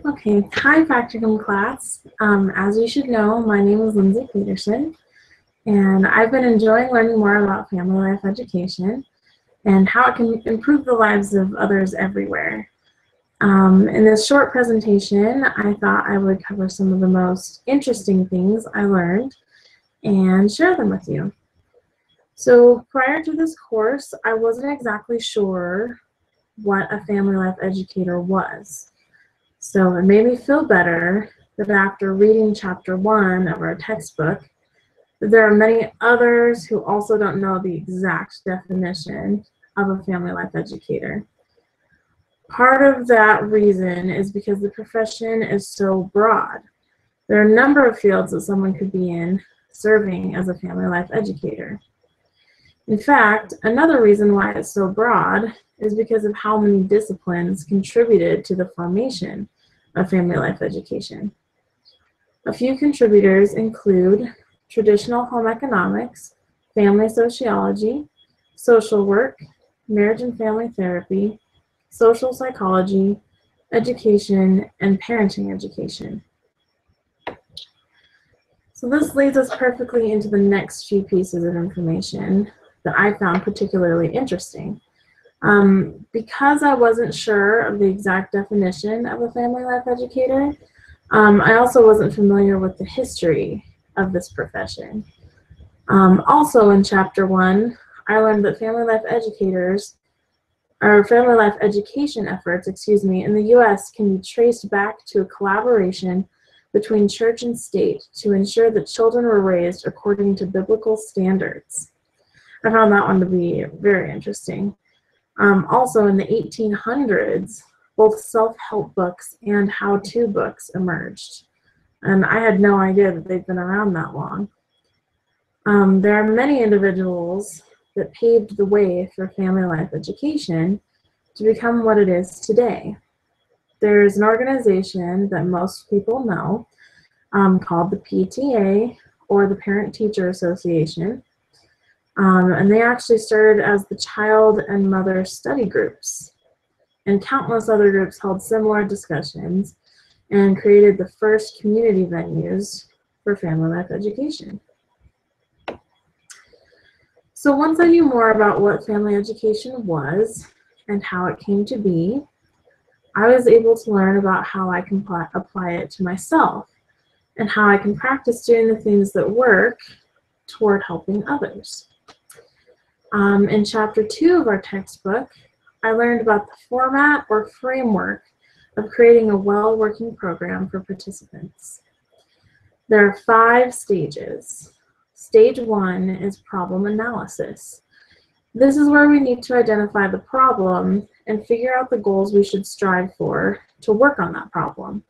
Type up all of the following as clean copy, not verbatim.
Okay, hi practicum class. As you should know, my name is Lindsay Peterson, and I've been enjoying learning more about family life education and how it can improve the lives of others everywhere. In this short presentation, I thought I would cover some of the most interesting things I learned and share them with you. So prior to this course, I wasn't exactly sure what a family life educator was. So it made me feel better that after reading chapter 1 of our textbook, that there are many others who also don't know the exact definition of a family life educator. Part of that reason is because the profession is so broad. There are a number of fields that someone could be in serving as a family life educator. In fact, another reason why it's so broad is because of how many disciplines contributed to the formation of family life education. A few contributors include traditional home economics, family sociology, social work, marriage and family therapy, social psychology, education, and parenting education. So this leads us perfectly into the next few pieces of information that I found particularly interesting. Because I wasn't sure of the exact definition of a family life educator, I also wasn't familiar with the history of this profession. Also in chapter 1, I learned that family life education efforts, in the U.S. can be traced back to a collaboration between church and state to ensure that children were raised according to biblical standards. I found that one to be very interesting. Also in the 1800s, both self-help books and how-to books emerged. And I had no idea that they've been around that long. There are many individuals that paved the way for family life education to become what it is today. There's an organization that most people know called the PTA, or the Parent Teacher Association. And they actually started as the child and mother study groups. And countless other groups held similar discussions and created the first community venues for family life education. So once I knew more about what family education was and how it came to be, I was able to learn about how I can apply it to myself and how I can practice doing the things that work toward helping others. In chapter 2 of our textbook, I learned about the format or framework of creating a well-working program for participants. There are 5 stages. Stage 1 is problem analysis. This is where we need to identify the problem and figure out the goals we should strive for to work on that problem.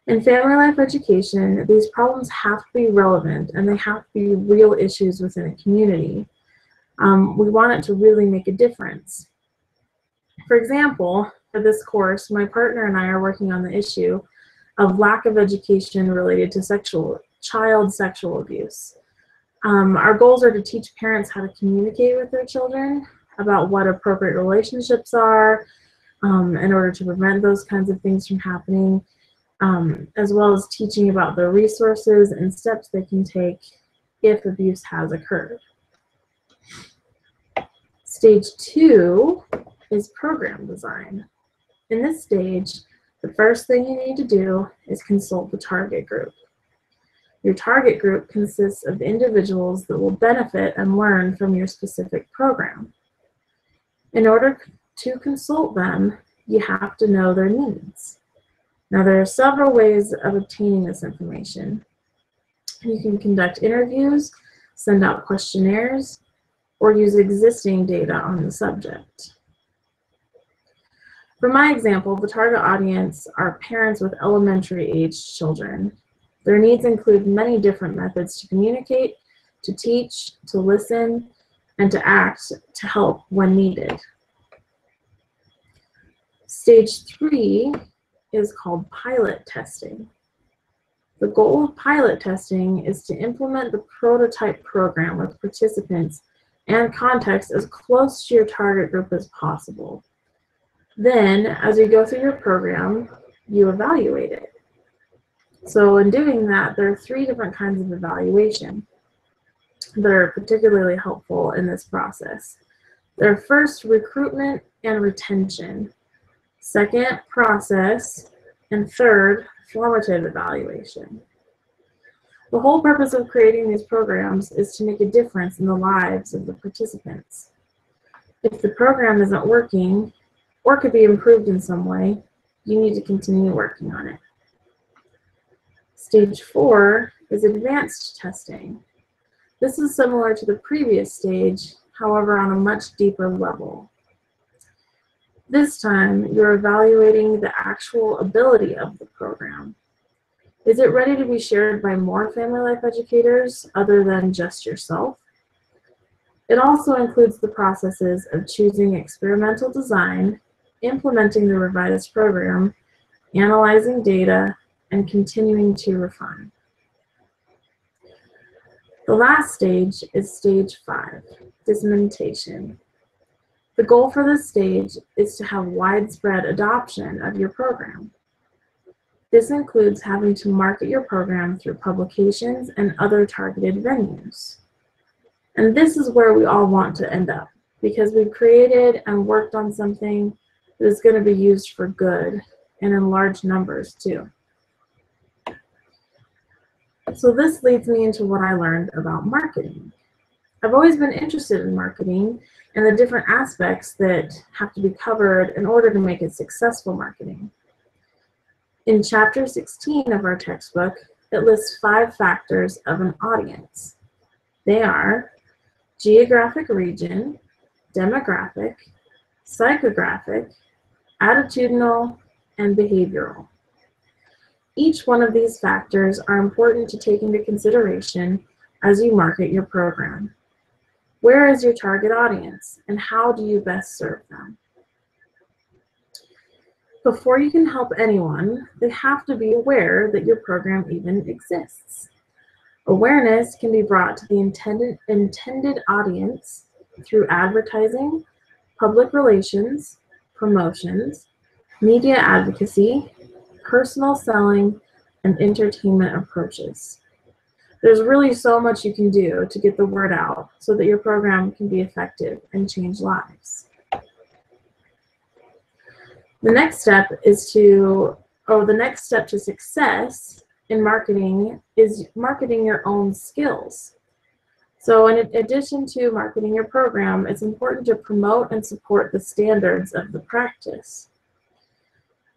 In family life education, these problems have to be relevant and they have to be real issues within a community. We want it to really make a difference. For example, for this course, my partner and I are working on the issue of lack of education related to child sexual abuse. Our goals are to teach parents how to communicate with their children about what appropriate relationships are in order to prevent those kinds of things from happening, as well as teaching about the resources and steps they can take if abuse has occurred. Stage 2 is program design. In this stage, the first thing you need to do is consult the target group. Your target group consists of individuals that will benefit and learn from your specific program. In order to consult them, you have to know their needs. Now, there are several ways of obtaining this information. You can conduct interviews, send out questionnaires, or use existing data on the subject. For my example, the target audience are parents with elementary-aged children. Their needs include many different methods to communicate, to teach, to listen, and to act to help when needed. Stage 3 is called pilot testing. The goal of pilot testing is to implement the prototype program with participants and context as close to your target group as possible. Then, as you go through your program, you evaluate it. So in doing that, there are 3 different kinds of evaluation that are particularly helpful in this process. They're first, recruitment and retention. Second, process. And third, formative evaluation. The whole purpose of creating these programs is to make a difference in the lives of the participants. If the program isn't working or could be improved in some way, you need to continue working on it. Stage 4 is advanced testing. This is similar to the previous stage, however, on a much deeper level. This time, you're evaluating the actual ability of the program. Is it ready to be shared by more family life educators other than just yourself? It also includes the processes of choosing experimental design, implementing the revised program, analyzing data, and continuing to refine. The last stage is stage 5, dissemination. The goal for this stage is to have widespread adoption of your program. This includes having to market your program through publications and other targeted venues. And this is where we all want to end up, because we've created and worked on something that is going to be used for good and in large numbers too. So this leads me into what I learned about marketing. I've always been interested in marketing and the different aspects that have to be covered in order to make it successful marketing. In chapter 16 of our textbook, it lists 5 factors of an audience. They are geographic region, demographic, psychographic, attitudinal, and behavioral. Each one of these factors are important to take into consideration as you market your program. Where is your target audience, and how do you best serve them? Before you can help anyone, they have to be aware that your program even exists. Awareness can be brought to the intended audience through advertising, public relations, promotions, media advocacy, personal selling, and entertainment approaches. There's really so much you can do to get the word out so that your program can be effective and change lives. The next step to success in marketing is marketing your own skills. So in addition to marketing your program, it's important to promote and support the standards of the practice.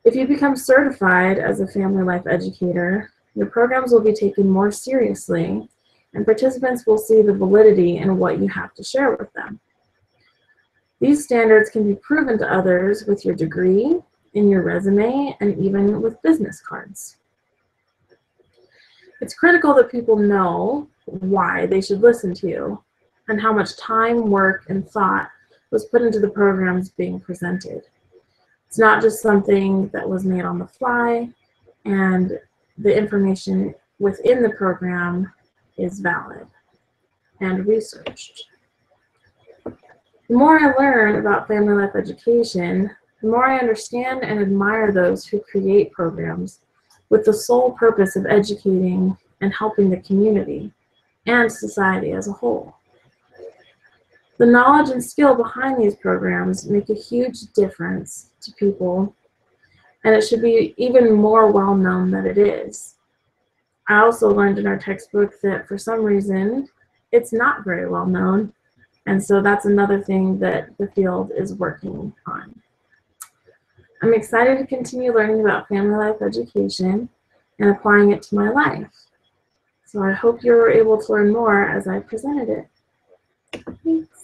If you become certified as a family life educator, your programs will be taken more seriously, and participants will see the validity in what you have to share with them. These standards can be proven to others with your degree, in your resume, and even with business cards. It's critical that people know why they should listen to you and how much time, work, and thought was put into the programs being presented. It's not just something that was made on the fly, and the information within the program is valid and researched. The more I learn about family life education, the more I understand and admire those who create programs with the sole purpose of educating and helping the community and society as a whole. The knowledge and skill behind these programs make a huge difference to people, and it should be even more well known than it is. I also learned in our textbook that for some reason it's not very well known, and so that's another thing that the field is working on. I'm excited to continue learning about family life education and applying it to my life. So I hope you were able to learn more as I presented it. Thanks.